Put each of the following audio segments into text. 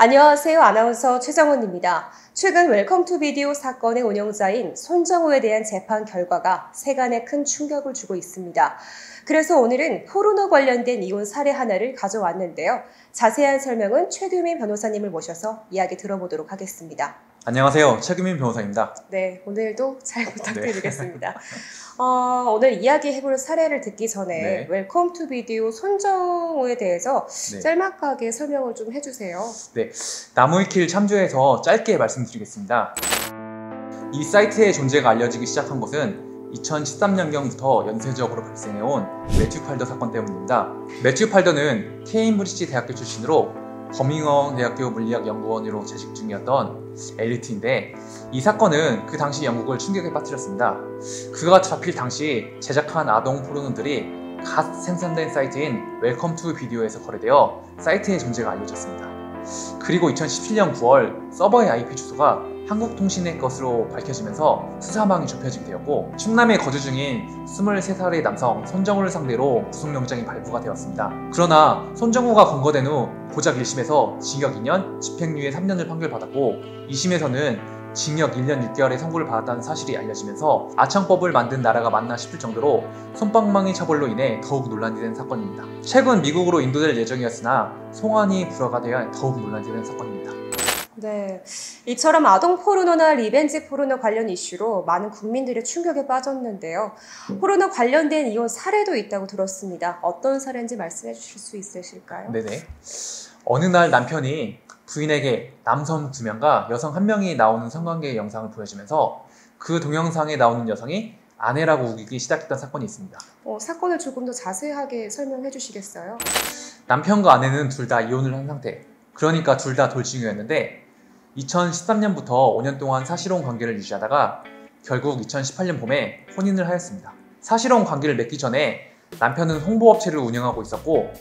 안녕하세요. 아나운서 최정은입니다. 최근 웰컴 투 비디오 사건의 운영자인 손정우에 대한 재판 결과가 세간에 큰 충격을 주고 있습니다. 그래서 오늘은 포르노 관련된 이혼 사례 하나를 가져왔는데요. 자세한 설명은 최규민 변호사님을 모셔서 이야기 들어보도록 하겠습니다. 안녕하세요. 최규민 변호사입니다. 네, 오늘도 잘 부탁드리겠습니다. 오늘 이야기해볼 사례를 듣기 전에 웰컴 투 비디오 손정우에 대해서 짤막하게 설명을 좀 해주세요. 네, 나무위키를 참조해서 짧게 말씀드리겠습니다. 이 사이트의 존재가 알려지기 시작한 것은 2013년경부터 연쇄적으로 발생해온 매튜 팔더 사건 때문입니다. 매튜 팔더는 케임브리지 대학교 출신으로 버밍엄 대학교 물리학 연구원으로 재직 중이었던 엘리트인데, 이 사건은 그 당시 영국을 충격에 빠뜨렸습니다. 그가 잡힐 당시 제작한 아동 포르노들이 갓 생산된 사이트인 웰컴 투 비디오에서 거래되어 사이트의 존재가 알려졌습니다. 그리고 2017년 9월 서버의 IP 주소가 한국통신의 것으로 밝혀지면서 수사망이 좁혀지게 되었고, 충남에 거주 중인 23살의 남성 손정우를 상대로 구속영장이 발부가 되었습니다. 그러나 손정우가 검거된 후 고작 1심에서 징역 2년, 집행유예 3년을 판결받았고, 2심에서는 징역 1년 6개월의 선고를 받았다는 사실이 알려지면서 아청법을 만든 나라가 맞나 싶을 정도로 솜방망이 처벌로 인해 더욱 논란이 된 사건입니다. 최근 미국으로 인도될 예정이었으나 송환이 불허가 되어 더욱 논란이 된 사건입니다. 네, 이처럼 아동 포르노나 리벤지 포르노 관련 이슈로 많은 국민들이 충격에 빠졌는데요. 포르노 관련된 이혼 사례도 있다고 들었습니다. 어떤 사례인지 말씀해 주실 수 있으실까요? 네네. 어느 날 남편이 부인에게 남성 2명과 여성 1명이 나오는 성관계 영상을 보여주면서 그 동영상에 나오는 여성이 아내라고 우기기 시작했던 사건이 있습니다. 사건을 조금 더 자세하게 설명해 주시겠어요? 남편과 아내는 둘 다 이혼을 한 상태, 그러니까 둘 다 돌싱이었는데 2013년부터 5년 동안 사실혼 관계를 유지하다가 결국 2018년 봄에 혼인을 하였습니다. 사실혼 관계를 맺기 전에 남편은 홍보업체를 운영하고 있었고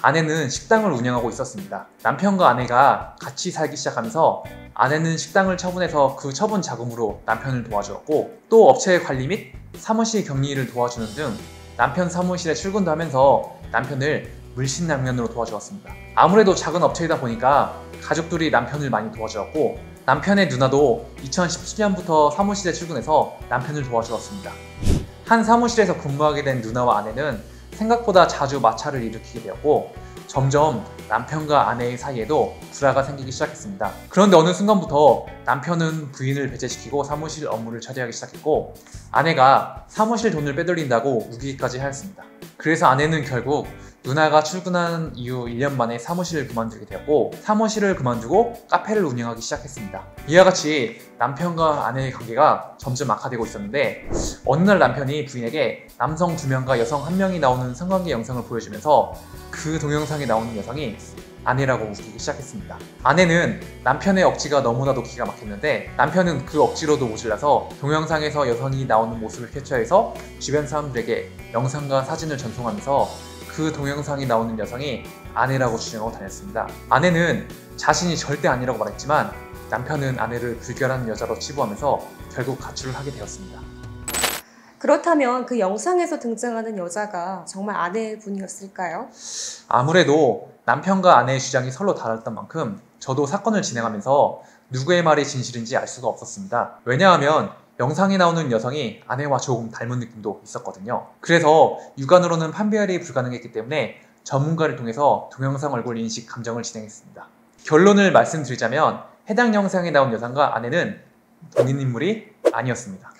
아내는 식당을 운영하고 있었습니다. 남편과 아내가 같이 살기 시작하면서 아내는 식당을 처분해서 그 처분 자금으로 남편을 도와주었고, 또 업체의 관리 및 사무실 격리를 도와주는 등 남편 사무실에 출근도 하면서 남편을 물신양면으로 도와주었습니다. 아무래도 작은 업체이다 보니까 가족들이 남편을 많이 도와주었고, 남편의 누나도 2017년부터 사무실에 출근해서 남편을 도와주었습니다. 한 사무실에서 근무하게 된 누나와 아내는 생각보다 자주 마찰을 일으키게 되었고, 점점 남편과 아내의 사이에도 불화가 생기기 시작했습니다. 그런데 어느 순간부터 남편은 부인을 배제시키고 사무실 업무를 처리하기 시작했고, 아내가 사무실 돈을 빼돌린다고 우기기까지 하였습니다. 그래서 아내는 결국 누나가 출근한 이후 1년 만에 사무실을 그만두게 되었고, 사무실을 그만두고 카페를 운영하기 시작했습니다. 이와 같이 남편과 아내의 관계가 점점 악화되고 있었는데, 어느 날 남편이 부인에게 남성 2명과 여성 1명이 나오는 성관계 영상을 보여주면서 그 동영상에 나오는 여성이 아내라고 우기기 시작했습니다. 아내는 남편의 억지가 너무나도 기가 막혔는데, 남편은 그 억지로도 모질라서 동영상에서 여성이 나오는 모습을 캡처해서 주변 사람들에게 영상과 사진을 전송하면서 그 동영상이 나오는 여성이 아내라고 주장하고 다녔습니다. 아내는 자신이 절대 아니라고 말했지만 남편은 아내를 불결한 여자로 치부하면서 결국 가출을 하게 되었습니다. 그렇다면 그 영상에서 등장하는 여자가 정말 아내분이었을까요? 아무래도 남편과 아내의 주장이 서로 다랐던 만큼 저도 사건을 진행하면서 누구의 말이 진실인지 알 수가 없었습니다. 왜냐하면 영상에 나오는 여성이 아내와 조금 닮은 느낌도 있었거든요. 그래서 육안으로는 판별이 불가능했기 때문에 전문가를 통해서 동영상 얼굴 인식 감정을 진행했습니다. 결론을 말씀드리자면 해당 영상에 나온 여성과 아내는 본인 인물이 아니었습니다.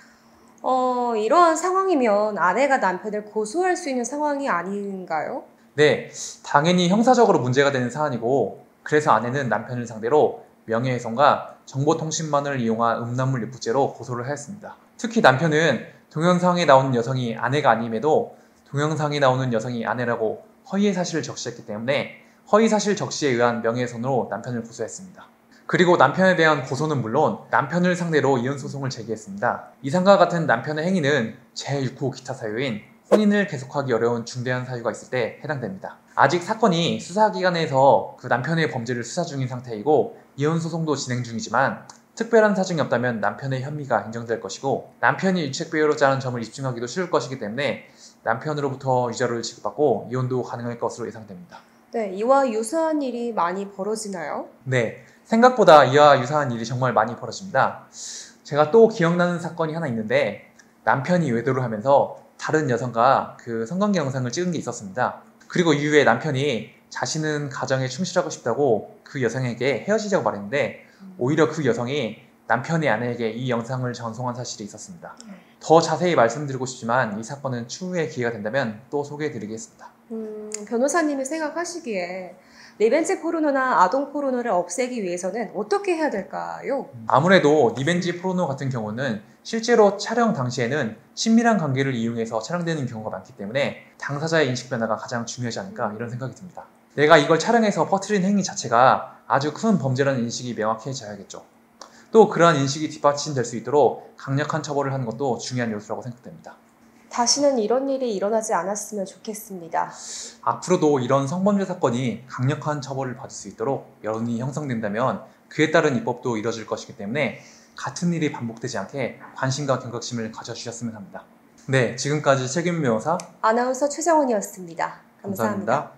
이러한 상황이면 아내가 남편을 고소할 수 있는 상황이 아닌가요? 네, 당연히 형사적으로 문제가 되는 사안이고, 그래서 아내는 남편을 상대로 명예훼손과 정보통신망을 이용한 음란물 유포죄로 고소를 하였습니다. 특히 남편은 동영상에 나오는 여성이 아내가 아님에도 동영상에 나오는 여성이 아내라고 허위의 사실을 적시했기 때문에 허위사실 적시에 의한 명예훼손으로 남편을 고소했습니다. 그리고 남편에 대한 고소는 물론 남편을 상대로 이혼소송을 제기했습니다. 이상과 같은 남편의 행위는 제6호 기타 사유인 혼인을 계속하기 어려운 중대한 사유가 있을 때 해당됩니다. 아직 사건이 수사기관에서 그 남편의 범죄를 수사 중인 상태이고 이혼소송도 진행 중이지만 특별한 사정이 없다면 남편의 혐의가 인정될 것이고, 남편이 유책배우자라는 점을 입증하기도 쉬울 것이기 때문에 남편으로부터 위자료를 지급받고 이혼도 가능할 것으로 예상됩니다. 네, 이와 유사한 일이 많이 벌어지나요? 네, 생각보다 이와 유사한 일이 정말 많이 벌어집니다. 제가 또 기억나는 사건이 하나 있는데 남편이 외도를 하면서 다른 여성과 그 성관계 영상을 찍은 게 있었습니다. 그리고 이후에 남편이 자신은 가정에 충실하고 싶다고 그 여성에게 헤어지자고 말했는데 오히려 그 여성이 남편의 아내에게 이 영상을 전송한 사실이 있었습니다. 더 자세히 말씀드리고 싶지만 이 사건은 추후에 기회가 된다면 또 소개해드리겠습니다. 변호사님이 생각하시기에 리벤지 포르노나 아동 포르노를 없애기 위해서는 어떻게 해야 될까요? 아무래도 리벤지 포르노 같은 경우는 실제로 촬영 당시에는 친밀한 관계를 이용해서 촬영되는 경우가 많기 때문에 당사자의 인식 변화가 가장 중요하지 않을까 이런 생각이 듭니다. 내가 이걸 촬영해서 퍼뜨린 행위 자체가 아주 큰 범죄라는 인식이 명확해져야겠죠. 또 그러한 인식이 뒷받침될 수 있도록 강력한 처벌을 하는 것도 중요한 요소라고 생각됩니다. 다시는 이런 일이 일어나지 않았으면 좋겠습니다. 앞으로도 이런 성범죄 사건이 강력한 처벌을 받을 수 있도록 여론이 형성된다면 그에 따른 입법도 이뤄질 것이기 때문에 같은 일이 반복되지 않게 관심과 경각심을 가져주셨으면 합니다. 네, 지금까지 책임 변호사 아나운서 최정원이었습니다. 감사합니다. 감사합니다.